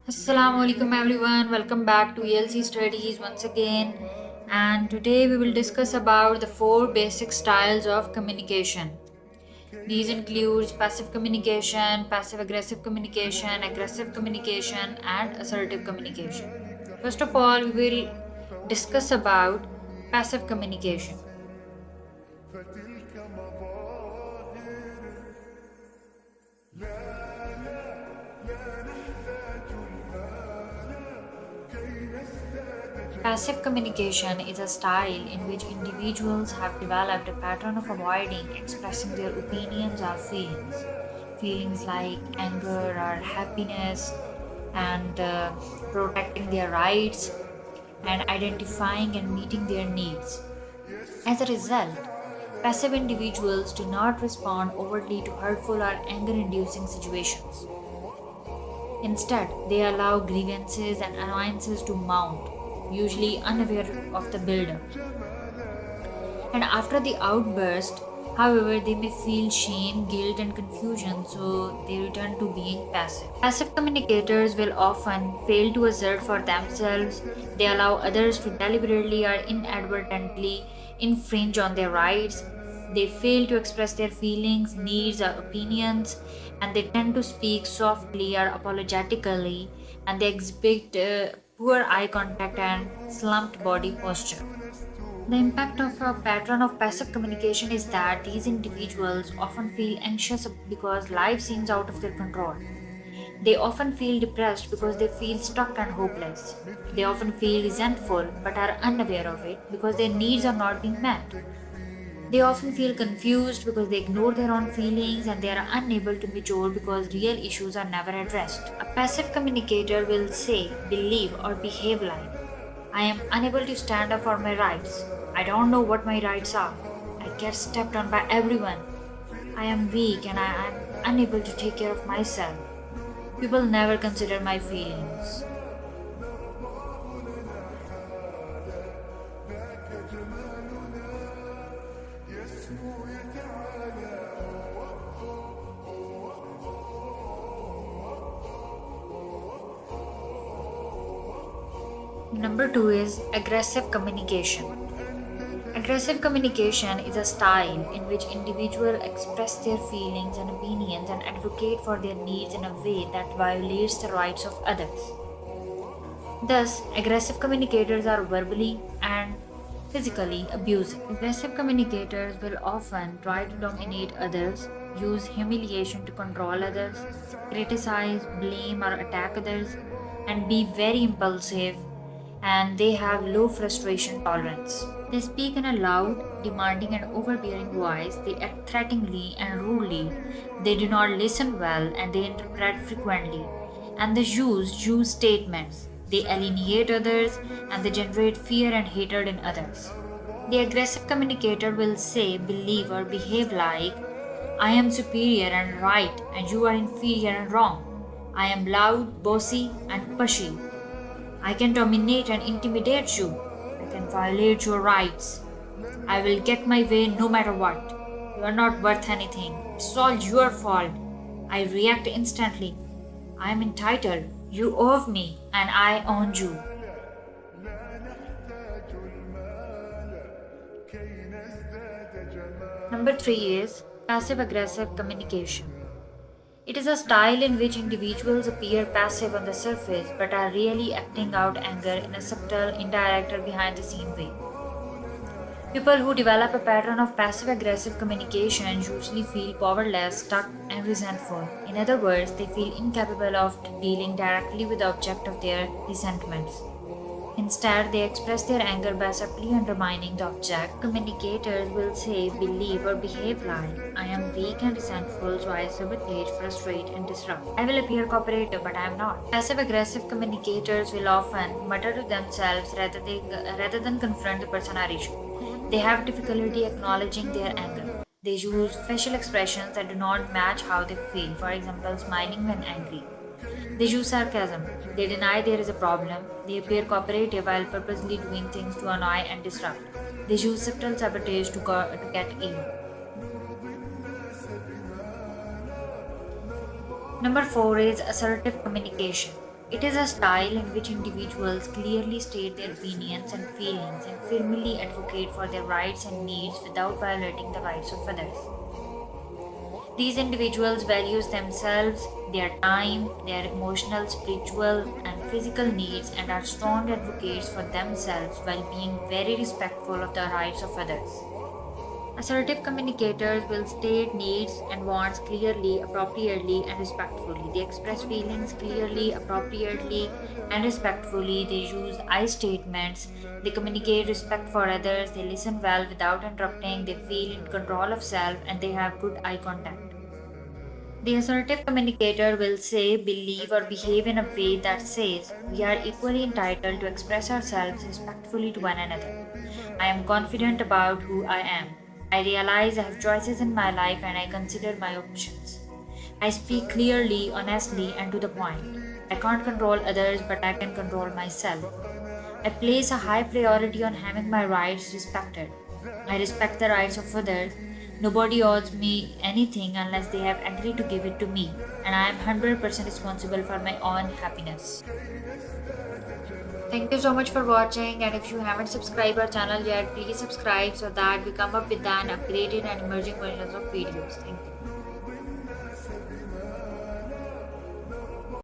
Assalamu alaikum everyone, welcome back to ELC-Studies once again, and today we will discuss about the four basic styles of communication. These include passive communication, passive-aggressive communication, aggressive communication and assertive communication. First of all, we will discuss about passive communication. Passive communication is a style in which individuals have developed a pattern of avoiding expressing their opinions or feelings. Feelings like anger or happiness, and protecting their rights, and identifying and meeting their needs. As a result, passive individuals do not respond overtly to hurtful or anger inducing situations. Instead, they allow grievances and annoyances to mount, usually unaware of the buildup. And after the outburst, however, they may feel shame, guilt, and confusion, so they return to being passive. Passive communicators will often fail to assert for themselves, they allow others to deliberately or inadvertently infringe on their rights. They fail to express their feelings, needs, or opinions, and they tend to speak softly or apologetically, and they exhibit poor eye contact and slumped body posture. The impact of a pattern of passive communication is that these individuals often feel anxious because life seems out of their control. They often feel depressed because they feel stuck and hopeless. They often feel resentful but are unaware of it because their needs are not being met. They often feel confused because they ignore their own feelings and they are unable to mature because real issues are never addressed. A passive communicator will say, believe, or behave like, I am unable to stand up for my rights. I don't know what my rights are. I get stepped on by everyone. I am weak and I am unable to take care of myself. People never consider my feelings. Number two is aggressive communication. Aggressive communication is a style in which individuals express their feelings and opinions and advocate for their needs in a way that violates the rights of others. Thus, aggressive communicators are verbally and physically abusive. Aggressive communicators will often try to dominate others, use humiliation to control others, criticize, blame, or attack others, and be very impulsive, and they have low frustration tolerance. They speak in a loud, demanding, and overbearing voice. They act threateningly and rudely. They do not listen well and they interpret frequently. And they use statements. They alienate others and they generate fear and hatred in others. The aggressive communicator will say, believe, or behave like, I am superior and right, and you are inferior and wrong. I am loud, bossy, and pushy. I can dominate and intimidate you. I can violate your rights. I will get my way no matter what. You are not worth anything. It's all your fault. I react instantly. I am entitled. You owe me and I own you. Number three is passive aggressive communication. It is a style in which individuals appear passive on the surface but are really acting out anger in a subtle, indirect, or behind the scene way. People who develop a pattern of passive aggressive communication usually feel powerless, stuck, and resentful. In other words, they feel incapable of dealing directly with the object of their resentments. Instead, they express their anger by subtly undermining the object. Communicators will say, believe, or behave like, I am weak and resentful, so I sabotage, frustrate, and disrupt. I will appear cooperative, but I am not. Passive aggressive communicators will often mutter to themselves rather than confront the person or issue. They have difficulty acknowledging their anger. They use facial expressions that do not match how they feel, for example, smiling when angry. They use sarcasm. They deny there is a problem. They appear cooperative while purposely doing things to annoy and disrupt. They use subtle sabotage to get even. Number four is assertive communication. It is a style in which individuals clearly state their opinions and feelings and firmly advocate for their rights and needs without violating the rights of others. These individuals values themselves, their time, their emotional, spiritual, and physical needs and are strong advocates for themselves while being very respectful of the rights of others. Assertive communicators will state needs and wants clearly, appropriately, and respectfully. They express feelings clearly, appropriately, and respectfully. They use I statements. They communicate respect for others. They listen well without interrupting. They feel in control of self and they have good eye contact. The assertive communicator will say, believe, or behave in a way that says, we are equally entitled to express ourselves respectfully to one another. I am confident about who I am. I realize I have choices in my life and I consider my options. I speak clearly, honestly, and to the point. I can't control others, but I can control myself. I place a high priority on having my rights respected. I respect the rights of others. Nobody owes me anything unless they have agreed to give it to me, and I am 100% responsible for my own happiness. Thank you so much for watching, and if you haven't subscribed our channel yet, please subscribe so that we come up with an upgraded and emerging versions of videos. Thank you.